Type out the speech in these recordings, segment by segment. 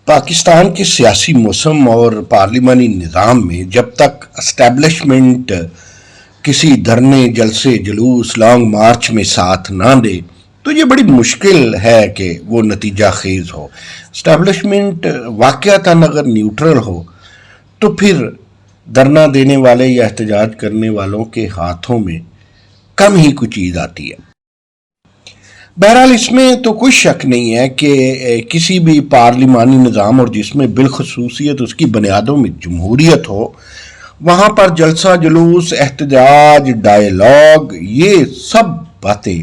پاکستان کے سیاسی موسم اور پارلیمانی نظام میں جب تک اسٹیبلشمنٹ کسی دھرنے جلسے جلوس لانگ مارچ میں ساتھ نہ دے تو یہ بڑی مشکل ہے کہ وہ نتیجہ خیز ہو۔ اسٹیبلشمنٹ واقعتاً اگر نیوٹرل ہو تو پھر دھرنا دینے والے یا احتجاج کرنے والوں کے ہاتھوں میں کم ہی کوئی چیز آتی ہے۔ بہرحال اس میں تو کوئی شک نہیں ہے کہ کسی بھی پارلیمانی نظام اور جس میں بالخصوصیت اس کی بنیادوں میں جمہوریت ہو، وہاں پر جلسہ جلوس، احتجاج، ڈائیلاگ، یہ سب باتیں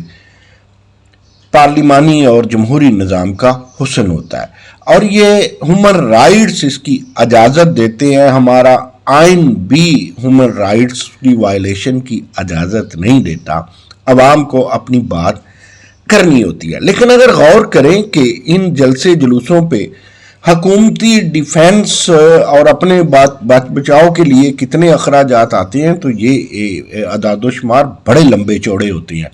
پارلیمانی اور جمہوری نظام کا حسن ہوتا ہے، اور یہ ہیومن رائٹس اس کی اجازت دیتے ہیں۔ ہمارا آئین بھی ہیومن رائٹس کی وائلیشن کی اجازت نہیں دیتا، عوام کو اپنی بات کرنی ہوتی ہے۔ لیکن اگر غور کریں کہ ان جلسے جلوسوں پہ حکومتی ڈیفینس اور اپنے بات بچاؤ کے لیے کتنے اخراجات آتے ہیں تو یہ اعداد و شمار بڑے لمبے چوڑے ہوتے ہیں،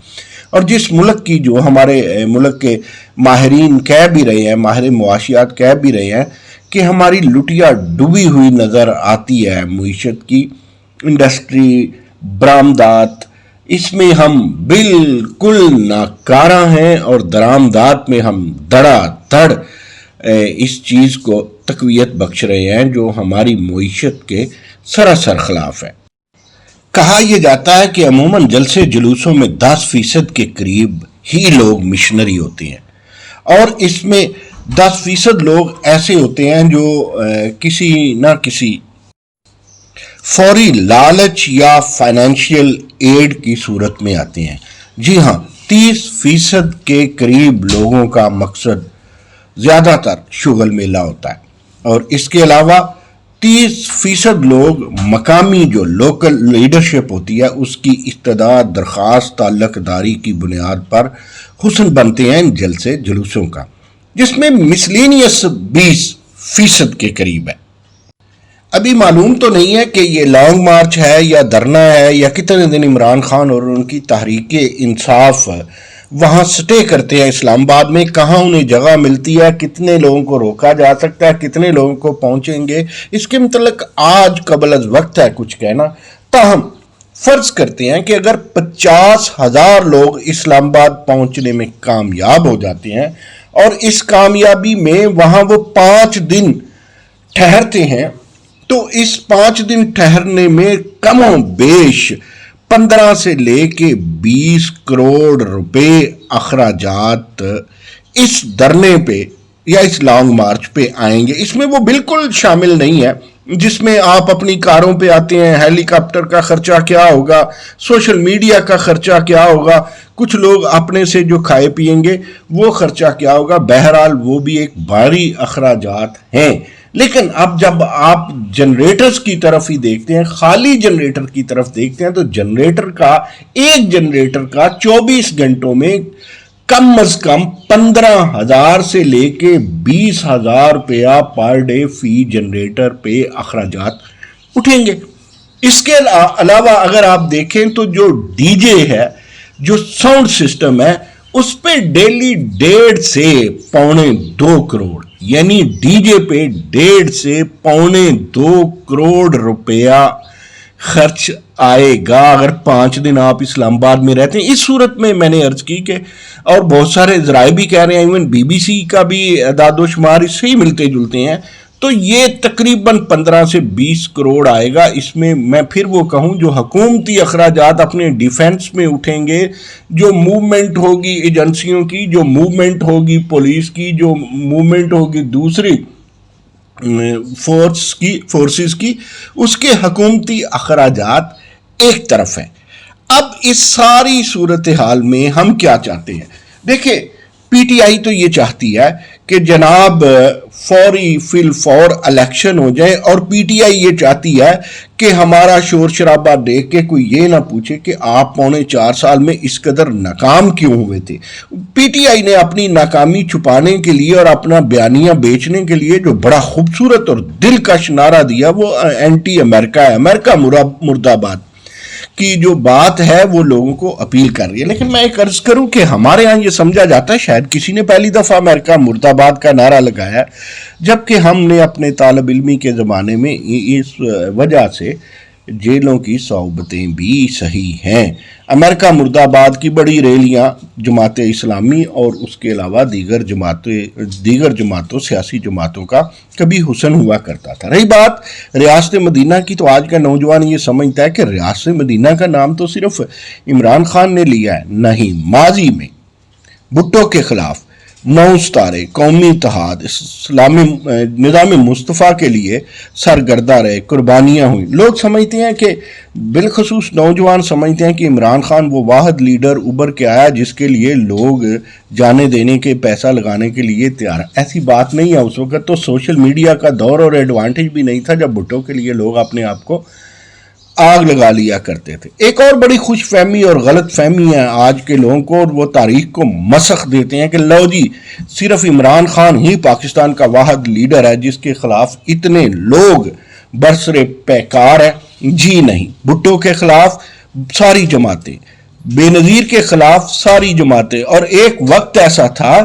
اور جس ملک کی جو ہمارے ملک کے ماہرین کہہ بھی رہے ہیں، ماہر معاشیات کہہ بھی رہے ہیں کہ ہماری لٹیا ڈوبی ہوئی نظر آتی ہے معیشت کی، انڈسٹری، برآمدات، اس میں ہم بالکل ناکارہ ہیں، اور درآمدات میں ہم دھڑا دھڑ اس چیز کو تقویت بخش رہے ہیں جو ہماری معیشت کے سراسر خلاف ہے۔ کہا یہ جاتا ہے کہ عموماً جلسے جلوسوں میں 10% کے قریب ہی لوگ مشنری ہوتے ہیں، اور اس میں 10% لوگ ایسے ہوتے ہیں جو کسی نہ کسی فوری لالچ یا فائنینشیل ایڈ کی صورت میں آتے ہیں۔ جی ہاں، 30% کے قریب لوگوں کا مقصد زیادہ تر شغل میلہ ہوتا ہے، اور اس کے علاوہ 30% لوگ مقامی جو لوکل لیڈرشپ ہوتی ہے اس کی استعداد، درخواست، تعلق داری کی بنیاد پر حسن بنتے ہیں ان جلسے جلوسوں کا، جس میں مسلینیس 20% کے قریب ہے۔ ابھی معلوم تو نہیں ہے کہ یہ لانگ مارچ ہے یا دھرنا ہے، یا کتنے دن عمران خان اور ان کی تحریک انصاف وہاں سٹے کرتے ہیں اسلام آباد میں، کہاں انہیں جگہ ملتی ہے، کتنے لوگوں کو روکا جا سکتا ہے، کتنے لوگوں کو پہنچیں گے، اس کے متعلق آج قبل از وقت ہے کچھ کہنا۔ تاہم فرض کرتے ہیں کہ اگر 50,000 لوگ اسلام آباد پہنچنے میں کامیاب ہو جاتے ہیں، اور اس کامیابی میں وہاں وہ 5 دن ٹھہرتے ہیں، تو اس 5 دن ٹھہرنے میں کم و بیش 15 سے لے کے 20 کروڑ روپے اخراجات اس دھرنے پہ یا اس لانگ مارچ پہ آئیں گے۔ اس میں وہ بالکل شامل نہیں ہے جس میں آپ اپنی کاروں پہ آتے ہیں، ہیلی کاپٹر کا خرچہ کیا ہوگا، سوشل میڈیا کا خرچہ کیا ہوگا، کچھ لوگ اپنے سے جو کھائے پیئیں گے وہ خرچہ کیا ہوگا۔ بہرحال وہ بھی ایک بھاری اخراجات ہیں۔ لیکن اب جب آپ جنریٹرز کی طرف ہی دیکھتے ہیں، خالی جنریٹر کی طرف دیکھتے ہیں، تو ایک جنریٹر کا 24 گھنٹوں میں کم از کم 15,000 سے لے کے 20,000 روپیہ پر ڈے فی جنریٹر پہ اخراجات اٹھیں گے۔ اس کے علاوہ اگر آپ دیکھیں تو جو ڈی جے ہے، جو ساؤنڈ سسٹم ہے، اس پہ ڈیلی 1.5 سے 1.25 کروڑ، یعنی ڈی جے پہ 1.5 سے 1.25 کروڑ روپیہ خرچ آئے گا اگر 5 دن آپ اسلام آباد میں رہتے ہیں۔ اس صورت میں میں نے عرض کی کہ، اور بہت سارے ذرائع بھی کہہ رہے ہیں، ایون بی بی سی کا بھی اعداد و شمار اس سے ہی ملتے جلتے ہیں، تو یہ تقریباً 15 سے 20 کروڑ آئے گا۔ اس میں میں پھر وہ کہوں جو حکومتی اخراجات اپنے ڈیفینس میں اٹھیں گے، جو موومنٹ ہوگی ایجنسیوں کی، جو موومنٹ ہوگی پولیس کی، جو موومنٹ ہوگی دوسری فورسز کی، اس کے حکومتی اخراجات ایک طرف ہیں۔ اب اس ساری صورتحال میں ہم کیا چاہتے ہیں؟ دیکھیں، پی ٹی آئی تو یہ چاہتی ہے کہ جناب فوری فی الفور الیکشن ہو جائے، اور پی ٹی آئی یہ چاہتی ہے کہ ہمارا شور شرابہ دیکھ کے کوئی یہ نہ پوچھے کہ آپ 4.25 سال میں اس قدر ناکام کیوں ہوئے تھے۔ پی ٹی آئی نے اپنی ناکامی چھپانے کے لیے اور اپنا بیانیہ بیچنے کے لیے جو بڑا خوبصورت اور دلکش نعرہ دیا وہ اینٹی امریکہ ہے، امریکہ مرد آباد۔ کی جو بات ہے وہ لوگوں کو اپیل کر رہی ہے. لیکن میں ایک عرض کروں کہ ہمارے ہاں یہ سمجھا جاتا ہے شاید کسی نے پہلی دفعہ امریکہ مرد آباد کا نعرہ لگایا، جبکہ ہم نے اپنے طالب علمی کے زمانے میں اس وجہ سے جیلوں کی صحبتیں بھی صحیح ہیں. امریکہ مرد آباد کی بڑی ریلیاں جماعت اسلامی اور اس کے علاوہ دیگر جماعتوں سیاسی جماعتوں کا کبھی حسن ہوا کرتا تھا. رہی بات ریاست مدینہ کی، تو آج کا نوجوان یہ سمجھتا ہے کہ ریاست مدینہ کا نام تو صرف عمران خان نے لیا ہے. نہیں، ماضی میں بھٹو کے خلاف 9 ستارے قومی اتحاد اسلامی نظام مصطفیٰ کے لیے سرگردہ رہے، قربانیاں ہوئیں. لوگ سمجھتے ہیں کہ بالخصوص نوجوان سمجھتے ہیں کہ عمران خان وہ واحد لیڈر ابھر کے آیا جس کے لیے لوگ جانے دینے کے پیسہ لگانے کے لیے تیار ہیں. ایسی بات نہیں ہے. اس وقت تو سوشل میڈیا کا دور اور ایڈوانٹیج بھی نہیں تھا جب بھٹو کے لیے لوگ اپنے آپ کو آگ لگا لیا کرتے تھے. ایک اور بڑی خوش فہمی اور غلط فہمی ہے آج کے لوگوں کو، اور وہ تاریخ کو مسخ دیتے ہیں کہ لو جی صرف عمران خان ہی پاکستان کا واحد لیڈر ہے جس کے خلاف اتنے لوگ برسر پیکار ہیں. جی نہیں، بھٹو کے خلاف ساری جماعتیں، بے نظیر کے خلاف ساری جماعتیں، اور ایک وقت ایسا تھا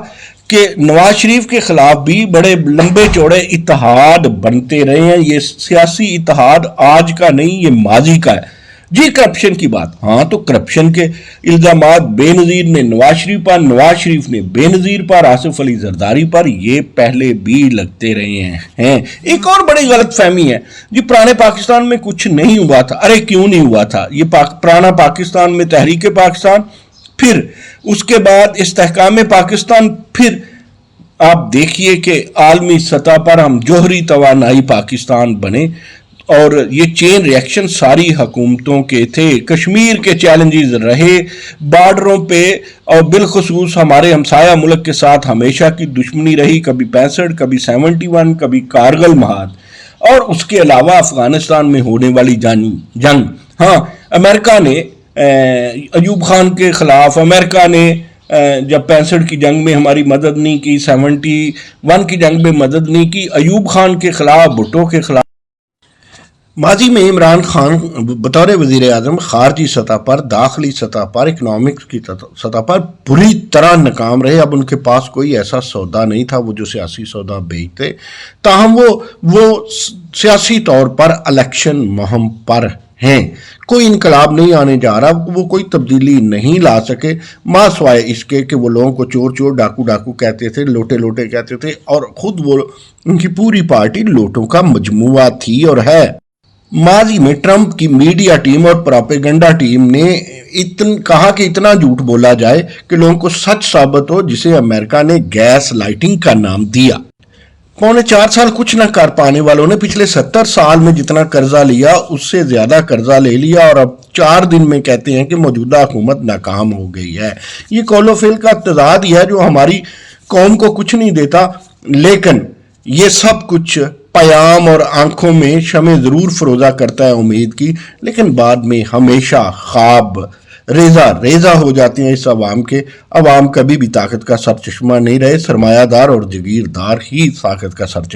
کہ نواز شریف کے خلاف بھی بڑے لمبے چوڑے اتحاد بنتے رہے ہیں. یہ سیاسی اتحاد آج کا نہیں، یہ ماضی کا ہے. جی کرپشن کی بات، ہاں تو کرپشن کے الزامات بے نظیر نے نواز شریف پر، نواز شریف نے بے نظیر پر، آصف علی زرداری پر، یہ پہلے بھی لگتے رہے ہیں. ایک اور بڑی غلط فہمی ہے جی پرانے پاکستان میں کچھ نہیں ہوا تھا. ارے کیوں نہیں ہوا تھا؟ یہ پرانا پاکستان میں تحریک پاکستان، پھر اس کے بعد استحکام پاکستان، پھر آپ دیکھیے کہ عالمی سطح پر ہم جوہری توانائی پاکستان بنے، اور یہ چین ریاکشن ساری حکومتوں کے تھے. کشمیر کے چیلنجز رہے، بارڈروں پہ اور بالخصوص ہمارے ہمسایہ ملک کے ساتھ ہمیشہ کی دشمنی رہی، کبھی 65، کبھی 71، کبھی کارگل محاذ، اور اس کے علاوہ افغانستان میں ہونے والی جنگ. ہاں، امریکہ نے ایوب خان کے خلاف، امریکہ نے جب 65 کی جنگ میں ہماری مدد نہیں کی، 71 کی جنگ میں مدد نہیں کی، ایوب خان کے خلاف، بھٹو کے خلاف. ماضی میں عمران خان بطور وزیر اعظم خارجی سطح پر، داخلی سطح پر، اکنامکس کی سطح پر بری طرح ناکام رہے. اب ان کے پاس کوئی ایسا سودا نہیں تھا وہ جو سیاسی سودا بیچتے، تاہم وہ سیاسی طور پر الیکشن مہم پر ہیں. کوئی انقلاب نہیں آنے جا رہا، وہ کوئی تبدیلی نہیں لا سکے، ماں سوائے اس کے کہ وہ لوگوں کو چور چور، ڈاکو ڈاکو کہتے تھے، لوٹے لوٹے کہتے تھے، اور خود وہ ان کی پوری پارٹی لوٹوں کا مجموعہ تھی اور ہے. ماضی میں ٹرمپ کی میڈیا ٹیم اور پروپیگنڈا ٹیم نے کہا کہ اتنا جھوٹ بولا جائے کہ لوگوں کو سچ ثابت ہو، جسے امریکہ نے گیس لائٹنگ کا نام دیا. 4.25 سال کچھ نہ کر پانے والوں نے پچھلے 70 سال میں جتنا قرضہ لیا اس سے زیادہ قرضہ لے لیا، اور اب 4 دن میں کہتے ہیں کہ موجودہ حکومت ناکام ہو گئی ہے. یہ قول و فعل کا تضاد ہی ہے جو ہماری قوم کو کچھ نہیں دیتا، لیکن یہ سب کچھ پیام اور آنکھوں میں شمع ضرور فروزہ کرتا ہے امید کی، لیکن بعد میں ہمیشہ خواب ریزہ ہو جاتے ہیں اس عوام کے. عوام کبھی بھی طاقت کا سرچشمہ نہیں رہے، سرمایہ دار اور جگیردار ہی طاقت کا سرچشمہ